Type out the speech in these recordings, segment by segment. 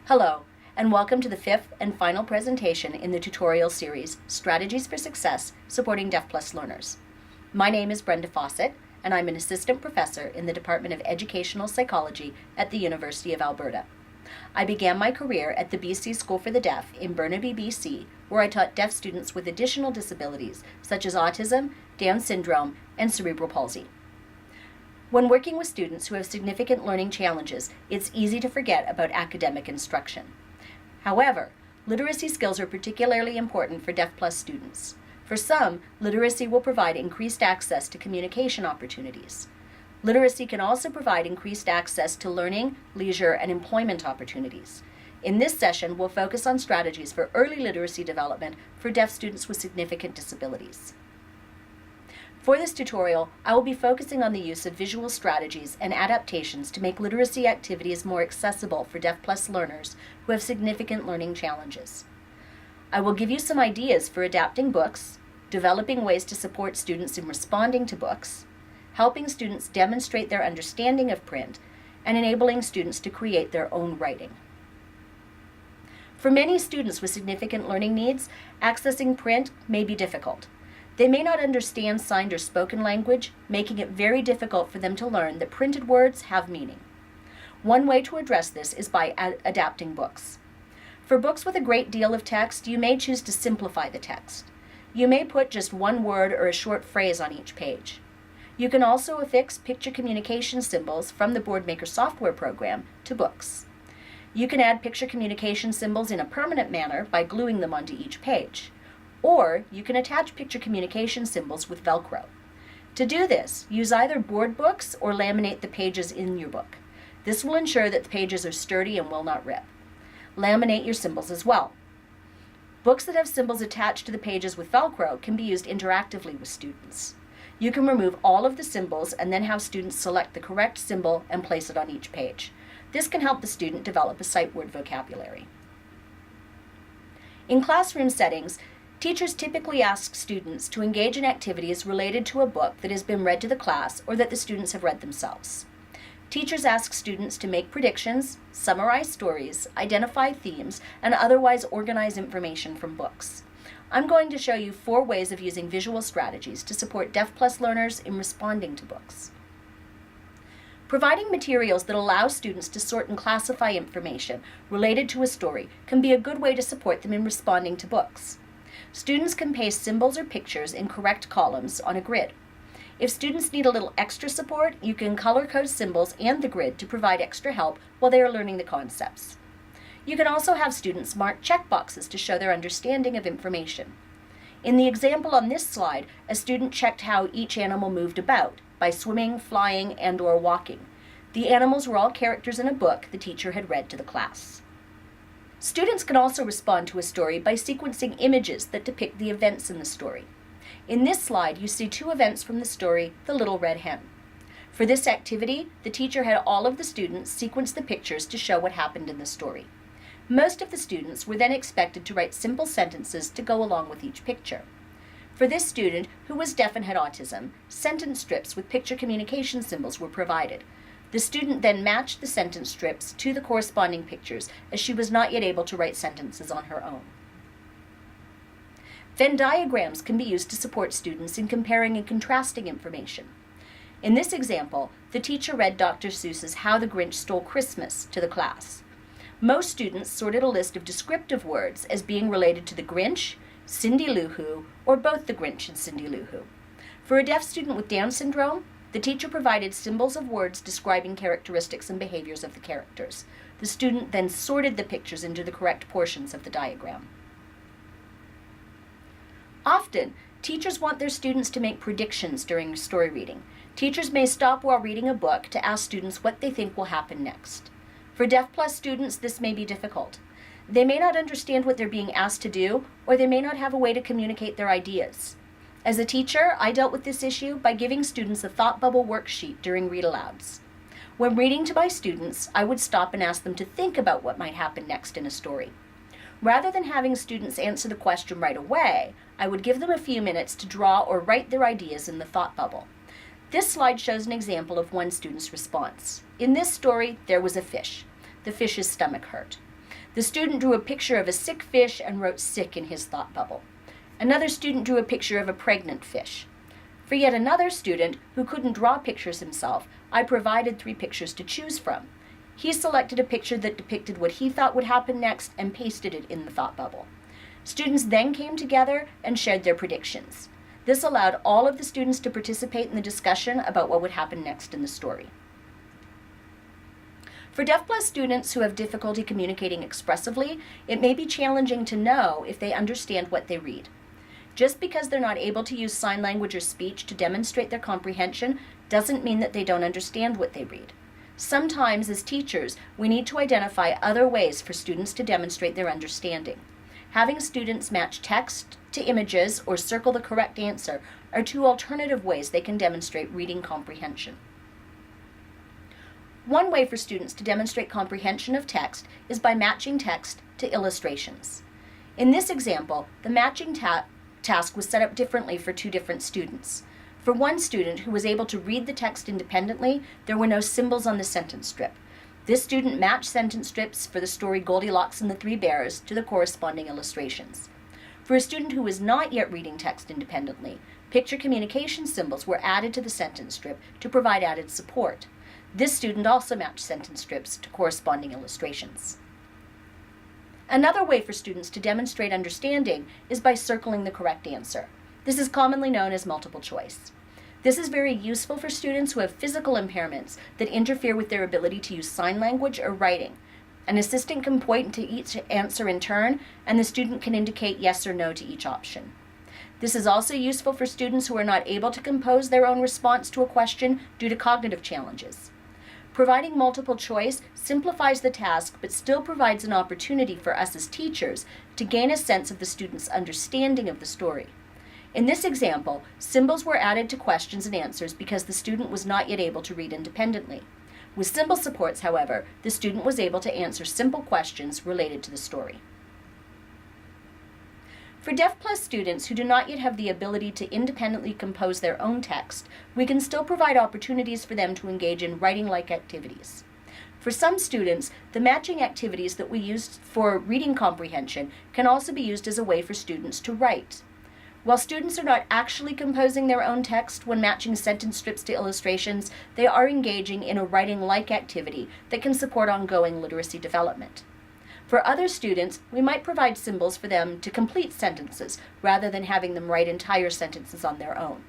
Hello, and welcome to the fifth and final presentation in the tutorial series, Strategies for Success Supporting DeafPlus Learners. My name is Brenda Fawcett, and I'm an assistant professor in the Department of Educational Psychology at the University of Alberta. I began my career at the BC School for the Deaf in Burnaby, BC, where I taught deaf students with additional disabilities such as autism, Down syndrome, and cerebral palsy. When working with students who have significant learning challenges, it's easy to forget about academic instruction. However, literacy skills are particularly important for DeafPlus students. For some, literacy will provide increased access to communication opportunities. Literacy can also provide increased access to learning, leisure, and employment opportunities. In this session, we'll focus on strategies for early literacy development for deaf students with significant disabilities. For this tutorial, I will be focusing on the use of visual strategies and adaptations to make literacy activities more accessible for DeafPlus learners who have significant learning challenges. I will give you some ideas for adapting books, developing ways to support students in responding to books, helping students demonstrate their understanding of print, and enabling students to create their own writing. For many students with significant learning needs, accessing print may be difficult. They may not understand signed or spoken language, making it very difficult for them to learn that printed words have meaning. One way to address this is by adapting books. For books with a great deal of text, you may choose to simplify the text. You may put just one word or a short phrase on each page. You can also affix picture communication symbols from the BoardMaker software program to books. You can add picture communication symbols in a permanent manner by gluing them onto each page. Or you can attach picture communication symbols with Velcro. To do this, use either board books or laminate the pages in your book. This will ensure that the pages are sturdy and will not rip. Laminate your symbols as well. Books that have symbols attached to the pages with Velcro can be used interactively with students. You can remove all of the symbols and then have students select the correct symbol and place it on each page. This can help the student develop a sight word vocabulary. In classroom settings, teachers typically ask students to engage in activities related to a book that has been read to the class or that the students have read themselves. Teachers ask students to make predictions, summarize stories, identify themes, and otherwise organize information from books. I'm going to show you 4 ways of using visual strategies to support DeafPlus learners in responding to books. Providing materials that allow students to sort and classify information related to a story can be a good way to support them in responding to books. Students can paste symbols or pictures in correct columns on a grid. If students need a little extra support, you can color code symbols and the grid to provide extra help while they are learning the concepts. You can also have students mark checkboxes to show their understanding of information. In the example on this slide, a student checked how each animal moved about by swimming, flying, and/or walking. The animals were all characters in a book the teacher had read to the class. Students can also respond to a story by sequencing images that depict the events in the story. In this slide, you see 2 events from the story, The Little Red Hen. For this activity, the teacher had all of the students sequence the pictures to show what happened in the story. Most of the students were then expected to write simple sentences to go along with each picture. For this student, who was deaf and had autism, sentence strips with picture communication symbols were provided. The student then matched the sentence strips to the corresponding pictures, as she was not yet able to write sentences on her own. Venn diagrams can be used to support students in comparing and contrasting information. In this example, the teacher read Dr. Seuss's How the Grinch Stole Christmas to the class. Most students sorted a list of descriptive words as being related to the Grinch, Cindy Lou Who, or both the Grinch and Cindy Lou Who. For a deaf student with Down syndrome, the teacher provided symbols of words describing characteristics and behaviors of the characters. The student then sorted the pictures into the correct portions of the diagram. Often, teachers want their students to make predictions during story reading. Teachers may stop while reading a book to ask students what they think will happen next. For DeafPlus students, this may be difficult. They may not understand what they're being asked to do, or they may not have a way to communicate their ideas. As a teacher, I dealt with this issue by giving students a thought bubble worksheet during read-alouds. When reading to my students, I would stop and ask them to think about what might happen next in a story. Rather than having students answer the question right away, I would give them a few minutes to draw or write their ideas in the thought bubble. This slide shows an example of one student's response. In this story, there was a fish. The fish's stomach hurt. The student drew a picture of a sick fish and wrote sick in his thought bubble. Another student drew a picture of a pregnant fish. For yet another student who couldn't draw pictures himself, I provided 3 pictures to choose from. He selected a picture that depicted what he thought would happen next and pasted it in the thought bubble. Students then came together and shared their predictions. This allowed all of the students to participate in the discussion about what would happen next in the story. For DeafPlus students who have difficulty communicating expressively, it may be challenging to know if they understand what they read. Just because they're not able to use sign language or speech to demonstrate their comprehension doesn't mean that they don't understand what they read. Sometimes, as teachers, we need to identify other ways for students to demonstrate their understanding. Having students match text to images or circle the correct answer are 2 alternative ways they can demonstrate reading comprehension. One way for students to demonstrate comprehension of text is by matching text to illustrations. In this example, the matching task was set up differently for 2 different students. For one student who was able to read the text independently, there were no symbols on the sentence strip. This student matched sentence strips for the story Goldilocks and the 3 Bears to the corresponding illustrations. For a student who was not yet reading text independently, picture communication symbols were added to the sentence strip to provide added support. This student also matched sentence strips to corresponding illustrations. Another way for students to demonstrate understanding is by circling the correct answer. This is commonly known as multiple choice. This is very useful for students who have physical impairments that interfere with their ability to use sign language or writing. An assistant can point to each answer in turn, and the student can indicate yes or no to each option. This is also useful for students who are not able to compose their own response to a question due to cognitive challenges. Providing multiple choice simplifies the task but still provides an opportunity for us as teachers to gain a sense of the student's understanding of the story. In this example, symbols were added to questions and answers because the student was not yet able to read independently. With symbol supports, however, the student was able to answer simple questions related to the story. For DeafPlus students who do not yet have the ability to independently compose their own text, we can still provide opportunities for them to engage in writing-like activities. For some students, the matching activities that we use for reading comprehension can also be used as a way for students to write. While students are not actually composing their own text when matching sentence strips to illustrations, they are engaging in a writing-like activity that can support ongoing literacy development. For other students, we might provide symbols for them to complete sentences rather than having them write entire sentences on their own.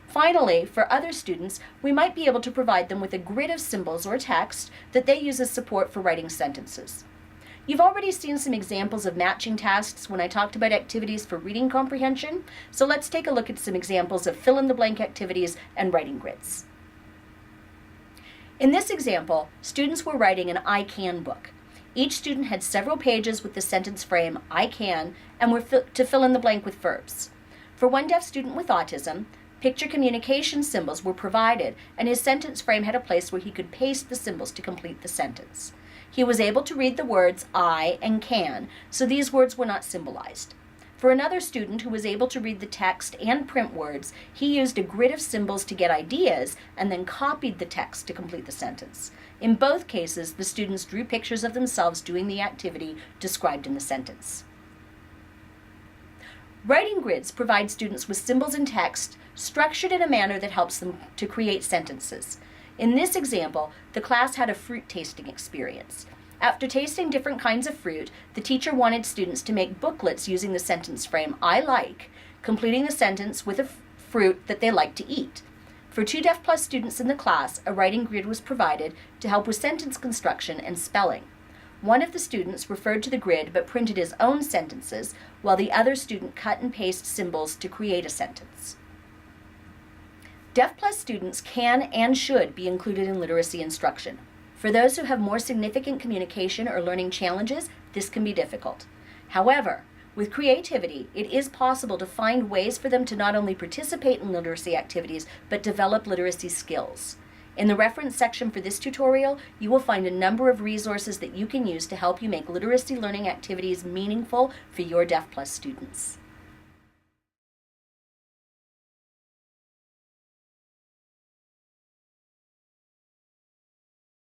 Finally, for other students, we might be able to provide them with a grid of symbols or text that they use as support for writing sentences. You've already seen some examples of matching tasks when I talked about activities for reading comprehension, so let's take a look at some examples of fill-in-the-blank activities and writing grids. In this example, students were writing an I Can book. Each student had several pages with the sentence frame, I can, and were to fill in the blank with verbs. For one deaf student with autism, picture communication symbols were provided, and his sentence frame had a place where he could paste the symbols to complete the sentence. He was able to read the words I and can, so these words were not symbolized. For another student who was able to read the text and print words, he used a grid of symbols to get ideas and then copied the text to complete the sentence. In both cases, the students drew pictures of themselves doing the activity described in the sentence. Writing grids provide students with symbols and text structured in a manner that helps them to create sentences. In this example, the class had a fruit tasting experience. After tasting different kinds of fruit, the teacher wanted students to make booklets using the sentence frame, I like, completing the sentence with a fruit that they like to eat. For 2 DeafPlus students in the class, a writing grid was provided to help with sentence construction and spelling. One of the students referred to the grid but printed his own sentences, while the other student cut and pasted symbols to create a sentence. DeafPlus students can and should be included in literacy instruction. For those who have more significant communication or learning challenges, this can be difficult. However, with creativity, it is possible to find ways for them to not only participate in literacy activities, but develop literacy skills. In the reference section for this tutorial, you will find a number of resources that you can use to help you make literacy learning activities meaningful for your DeafPlus students.